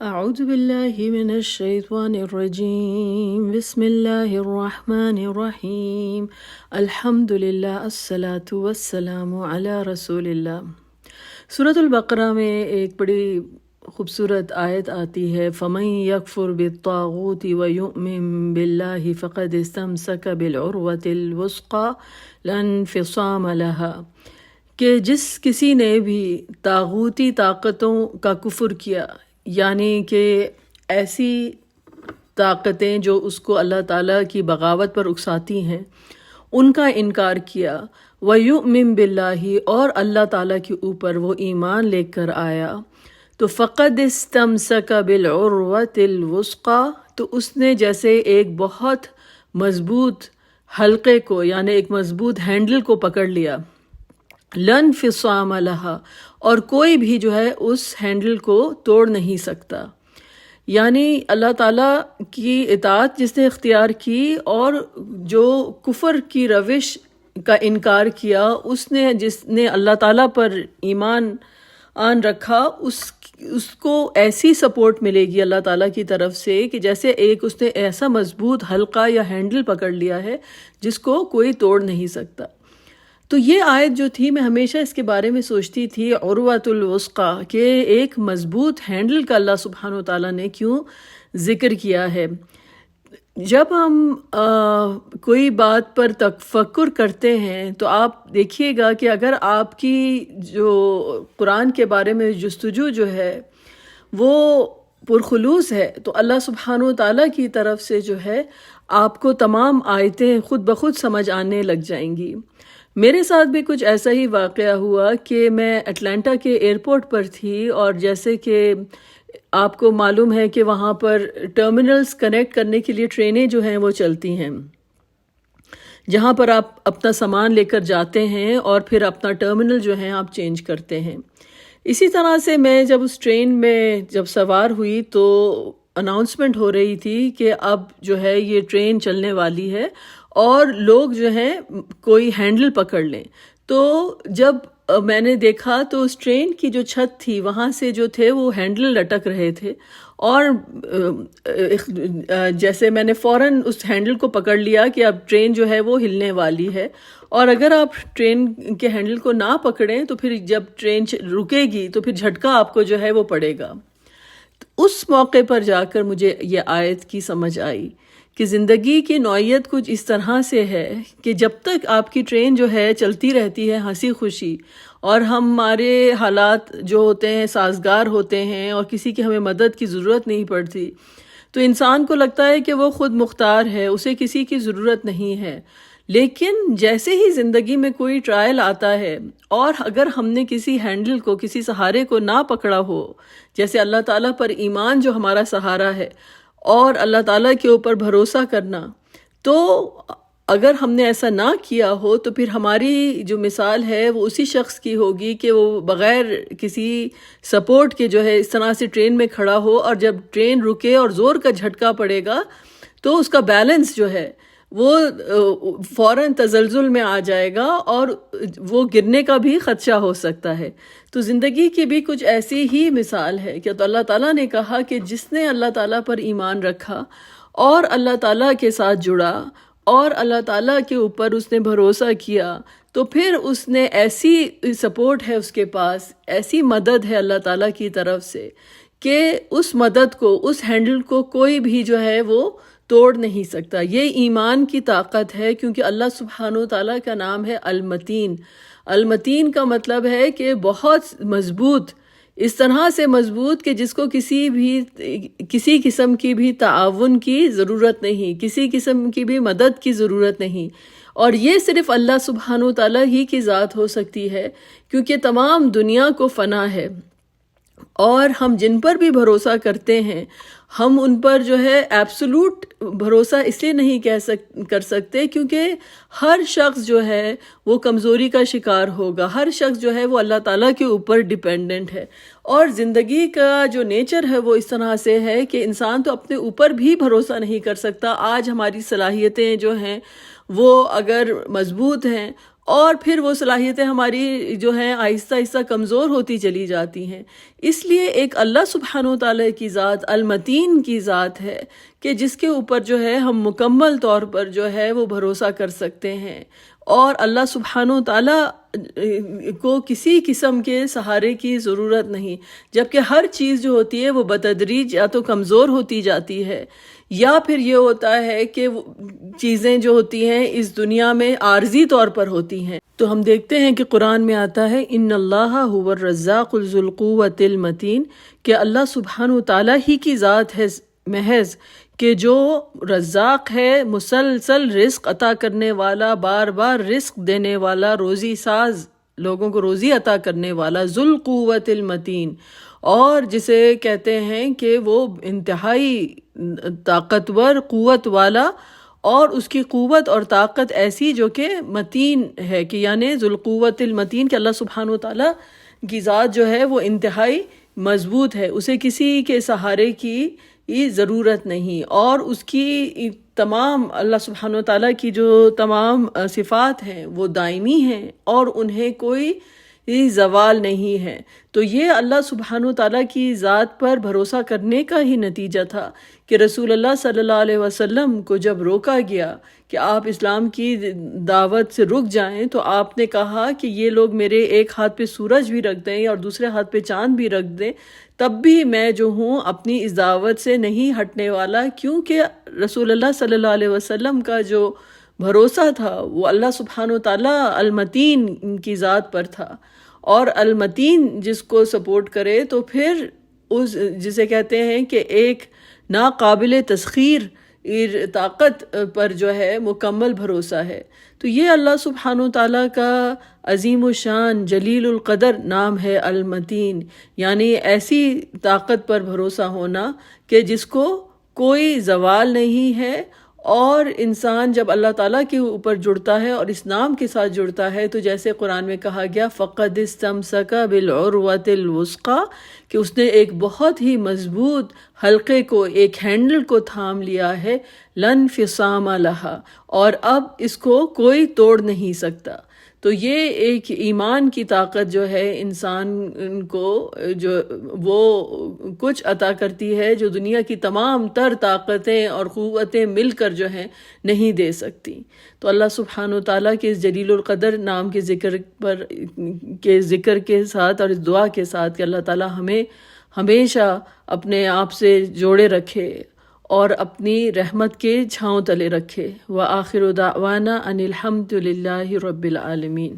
أعوذ بالله من الشيطان الرجيم بسم الله الرحمن الرحيم الحمد لله الصلاة والسلام على رسول اللہ۔ سورۃ البقرہ میں ایک بڑی خوبصورت آیت آتی ہے، فَمَن يَكْفُرْ بِالطَّاغُوتِ وَيُؤْمِن بِاللَّهِ فَقَدِ اسْتَمْسَكَ بِالْعُرْوَةِ الْوُثْقَىٰ لَا انفصام لَهَا، کہ جس کسی نے بھی طاغوتی طاقتوں کا کفر کیا، یعنی کہ ایسی طاقتیں جو اس کو اللہ تعالیٰ کی بغاوت پر اکساتی ہیں، ان کا انکار کیا، وَيُؤْمِن بِاللَّهِ، اور اللہ تعالیٰ کے اوپر وہ ایمان لے کر آیا، تو فَقَدِ اسْتَمْسَكَ بِالْعُرْوَةِ الْوُثْقَىٰ، تو اس نے جیسے ایک بہت مضبوط حلقے کو، یعنی ایک مضبوط ہینڈل کو پکڑ لیا، لَا انفصام لَهَا، اور کوئی بھی جو ہے اس ہینڈل کو توڑ نہیں سکتا۔ یعنی اللہ تعالیٰ کی اطاعت جس نے اختیار کی اور جو کفر کی روش کا انکار کیا، اس نے جس نے اللہ تعالیٰ پر ایمان آن رکھا، اس کو ایسی سپورٹ ملے گی اللہ تعالیٰ کی طرف سے کہ جیسے ایک اس نے ایسا مضبوط حلقہ یا ہینڈل پکڑ لیا ہے جس کو کوئی توڑ نہیں سکتا۔ تو یہ آیت جو تھی، میں ہمیشہ اس کے بارے میں سوچتی تھی، عروۃ الوثقیٰ، کہ ایک مضبوط ہینڈل کا اللہ سبحانہ و تعالیٰ نے کیوں ذکر کیا ہے۔ جب ہم کوئی بات پر تفکر کرتے ہیں تو آپ دیکھیے گا کہ اگر آپ کی جو قرآن کے بارے میں جستجو جو ہے وہ پرخلوص ہے، تو اللہ سبحانہ و تعالیٰ کی طرف سے جو ہے آپ کو تمام آیتیں خود بخود سمجھ آنے لگ جائیں گی۔ میرے ساتھ بھی کچھ ایسا ہی واقعہ ہوا کہ میں اٹلانٹا کے ایئرپورٹ پر تھی، اور جیسے کہ آپ کو معلوم ہے کہ وہاں پر ٹرمینلز کنیکٹ کرنے کے لیے ٹرینیں جو ہیں وہ چلتی ہیں، جہاں پر آپ اپنا سامان لے کر جاتے ہیں اور پھر اپنا ٹرمینل جو ہے آپ چینج کرتے ہیں۔ اسی طرح سے میں جب اس ٹرین میں جب سوار ہوئی تو اناؤنسمنٹ ہو رہی تھی کہ اب جو ہے یہ ٹرین چلنے والی ہے اور لوگ جو ہیں کوئی ہینڈل پکڑ لیں۔ تو جب میں نے دیکھا تو اس ٹرین کی جو چھت تھی وہاں سے جو تھے وہ ہینڈل لٹک رہے تھے، اور جیسے میں نے فوراً اس ہینڈل کو پکڑ لیا کہ اب ٹرین جو ہے وہ ہلنے والی ہے، اور اگر آپ ٹرین کے ہینڈل کو نہ پکڑیں تو پھر جب ٹرین رکے گی تو پھر جھٹکا آپ کو جو ہے وہ پڑے گا۔ اس موقع پر جا کر مجھے یہ آیت کی سمجھ آئی کہ زندگی کی نوعیت کچھ اس طرح سے ہے کہ جب تک آپ کی ٹرین جو ہے چلتی رہتی ہے ہنسی خوشی، اور ہمارے حالات جو ہوتے ہیں سازگار ہوتے ہیں اور کسی کی ہمیں مدد کی ضرورت نہیں پڑتی، تو انسان کو لگتا ہے کہ وہ خود مختار ہے، اسے کسی کی ضرورت نہیں ہے۔ لیکن جیسے ہی زندگی میں کوئی ٹرائل آتا ہے اور اگر ہم نے کسی ہینڈل کو، کسی سہارے کو نہ پکڑا ہو، جیسے اللہ تعالیٰ پر ایمان جو ہمارا سہارا ہے اور اللہ تعالیٰ کے اوپر بھروسہ کرنا، تو اگر ہم نے ایسا نہ کیا ہو تو پھر ہماری جو مثال ہے وہ اسی شخص کی ہوگی کہ وہ بغیر کسی سپورٹ کے جو ہے اس طرح سے ٹرین میں کھڑا ہو، اور جب ٹرین رکے اور زور کا جھٹکا پڑے گا تو اس کا بیلنس جو ہے وہ فوراً تزلزل میں آ جائے گا اور وہ گرنے کا بھی خدشہ ہو سکتا ہے۔ تو زندگی کی بھی کچھ ایسی ہی مثال ہے کہ تو اللہ تعالیٰ نے کہا کہ جس نے اللہ تعالیٰ پر ایمان رکھا اور اللہ تعالیٰ کے ساتھ جڑا اور اللہ تعالیٰ کے اوپر اس نے بھروسہ کیا، تو پھر اس نے ایسی سپورٹ ہے اس کے پاس، ایسی مدد ہے اللہ تعالیٰ کی طرف سے کہ اس مدد کو، اس ہینڈل کو کوئی بھی جو ہے وہ توڑ نہیں سکتا۔ یہ ایمان کی طاقت ہے، کیونکہ اللہ سبحانہ و تعالیٰ کا نام ہے المتین۔ المتین کا مطلب ہے کہ بہت مضبوط، اس طرح سے مضبوط کہ جس کو کسی قسم کی بھی تعاون کی ضرورت نہیں، کسی قسم کی بھی مدد کی ضرورت نہیں، اور یہ صرف اللہ سبحانہ و تعالیٰ ہی کی ذات ہو سکتی ہے، کیونکہ تمام دنیا کو فنا ہے، اور ہم جن پر بھی بھروسہ کرتے ہیں ہم ان پر جو ہے ایبسولوٹ بھروسہ اس لیے نہیں کر سکتے کیونکہ ہر شخص جو ہے وہ کمزوری کا شکار ہوگا، ہر شخص جو ہے وہ اللہ تعالیٰ کے اوپر ڈیپینڈنٹ ہے، اور زندگی کا جو نیچر ہے وہ اس طرح سے ہے کہ انسان تو اپنے اوپر بھی بھروسہ نہیں کر سکتا۔ آج ہماری صلاحیتیں جو ہیں وہ اگر مضبوط ہیں اور پھر وہ صلاحیتیں ہماری جو ہیں آہستہ آہستہ کمزور ہوتی چلی جاتی ہیں۔ اس لیے ایک اللہ سبحانہ و تعالیٰ کی ذات المتین کی ذات ہے کہ جس کے اوپر جو ہے ہم مکمل طور پر جو ہے وہ بھروسہ کر سکتے ہیں، اور اللہ سبحانہ و تعالیٰ کو کسی قسم کے سہارے کی ضرورت نہیں، جبکہ ہر چیز جو ہوتی ہے وہ بتدریج یا تو کمزور ہوتی جاتی ہے، یا پھر یہ ہوتا ہے کہ چیزیں جو ہوتی ہیں اس دنیا میں عارضی طور پر ہوتی ہیں۔ تو ہم دیکھتے ہیں کہ قرآن میں آتا ہے ان اللہ هو الرزاق ذو القوۃ المتین، کہ اللہ سبحانہ و تعالیٰ ہی کی ذات ہے محض کہ جو رزاق ہے، مسلسل رزق عطا کرنے والا، بار بار رزق دینے والا، روزی ساز، لوگوں کو روزی عطا کرنے والا، ذو القوۃ المتین، اور جسے کہتے ہیں کہ وہ انتہائی طاقتور قوت والا، اور اس کی قوت اور طاقت ایسی جو کہ متین ہے، کہ یعنی ذو القوۃ المتین، کہ اللہ سبحانہ و تعالیٰ کی ذات جو ہے وہ انتہائی مضبوط ہے، اسے کسی کے سہارے کی ضرورت نہیں، اور اس کی تمام اللہ سبحانہ و تعالیٰ کی جو تمام صفات ہیں وہ دائمی ہیں اور انہیں کوئی زوال نہیں ہے۔ تو یہ اللہ سبحانہ و تعالیٰ کی ذات پر بھروسہ کرنے کا ہی نتیجہ تھا کہ رسول اللہ صلی اللہ علیہ وسلم کو جب روکا گیا کہ آپ اسلام کی دعوت سے رک جائیں، تو آپ نے کہا کہ یہ لوگ میرے ایک ہاتھ پہ سورج بھی رکھ دیں اور دوسرے ہاتھ پہ چاند بھی رکھ دیں، تب بھی میں جو ہوں اپنی اس دعوت سے نہیں ہٹنے والا، کیونکہ رسول اللہ صلی اللہ علیہ وسلم کا جو بھروسہ تھا وہ اللہ سبحانہ و تعالیٰ المتین کی ذات پر تھا، اور المتین جس کو سپورٹ کرے تو پھر اس جسے کہتے ہیں کہ ایک ناقابل تسخیر طاقت پر جو ہے مکمل بھروسہ ہے۔ تو یہ اللہ سبحانہ و تعالیٰ کا عظیم الشان جلیل القدر نام ہے المتین، یعنی ایسی طاقت پر بھروسہ ہونا کہ جس کو کوئی زوال نہیں ہے، اور انسان جب اللہ تعالیٰ کے اوپر جڑتا ہے اور اس نام کے ساتھ جڑتا ہے، تو جیسے قرآن میں کہا گیا فَقَدِ اسْتَمْسَكَ بِالْعُرْوَةِ الْوُثْقَىٰ، کہ اس نے ایک بہت ہی مضبوط حلقے کو، ایک ہینڈل کو تھام لیا ہے، لَا انفصام لَهَا، اور اب اس کو کوئی توڑ نہیں سکتا۔ تو یہ ایک ایمان کی طاقت جو ہے انسان کو جو وہ کچھ عطا کرتی ہے جو دنیا کی تمام تر طاقتیں اور قوتیں مل کر جو ہیں نہیں دے سکتی۔ تو اللہ سبحانہ و تعالیٰ کے اس جلیل القدر نام کے ذکر کے ساتھ اور اس دعا کے ساتھ کہ اللہ تعالیٰ ہمیں ہمیشہ اپنے آپ سے جوڑے رکھے اور اپنی رحمت کے چھاؤں تلے رکھے۔ وآخر دعوانا ان الحمد للہ رب العالمین۔